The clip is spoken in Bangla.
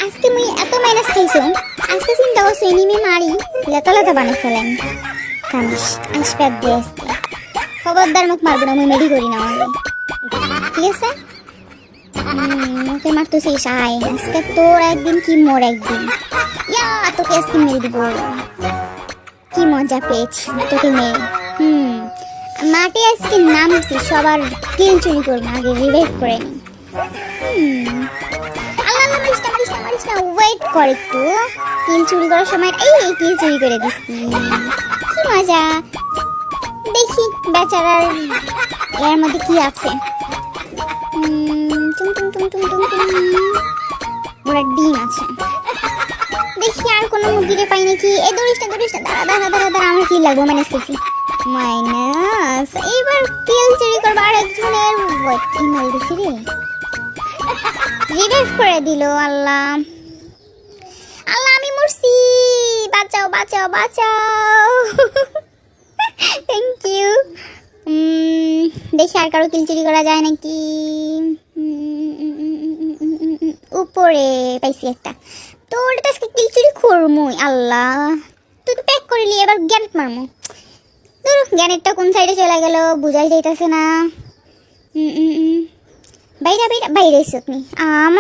আজকে মুই এত মাইনাস খাইছো, আজকে চিন্তা করছো এনিমে মারি লেতা লেতা বানাই ফেলেন। কামিস আইসপ্যাক দিয়ে আজকে খবরদার মুখ মারবো না, মুই মেডি করি না আমাকে, ঠিক আছে? মুখে মারতেছিস, আয় আজকে তোর একদিন কি মোর একদিন। ইয়া তোকে আজকে মেরে দিব, কি মজা পেয়েছি তোকে মেরে। মাঠে আজকে নামছি, সবার কিল চুরি করবো, আগে রিভাইভ করে নি। আল্লাহ আল্লাহ, মারিস না মারিস না মারিস না, ওয়েট কর একটু। কিল চুরি করার সময় এই কিল চুরি করে দিচ্ছি, কি মজা। দেখি বেচারার এর মধ্যে কি আছে। ওরা ডিম আছে, দেখি আর কোনো মুরগিরে পাই নাকি। এ দৌড়িস না দৌড়িস না, দাঁড়া দাঁড়া দাঁড়া দাঁড়া, আমার কি লাগবো মাইনাস করছি, মাইনাস। এইবার কিল চুরি করবো আর একজনের মাল দিছি রে, রিভাইভ করে দিল। আল্লাহ আল্লাহ, আমি মরছি, বাঁচাও বাঁচাও বাঁচাও। Thank you. দেখি আর কারো কিল চুরি করা যায় নাকি। উপরে পাইছি একটা, তো ওটা তো আজকে কিল চুরি করবো। আল্লাহ, তুই তো প্যাক করলি, এবার গ্যানেট মারমু। ধরো গ্যানেটটা কোন সাইডে চলে গেল বুঝাই যাইতেছে না। বাইরে বাইরে বাইরে এসো তুমি আমার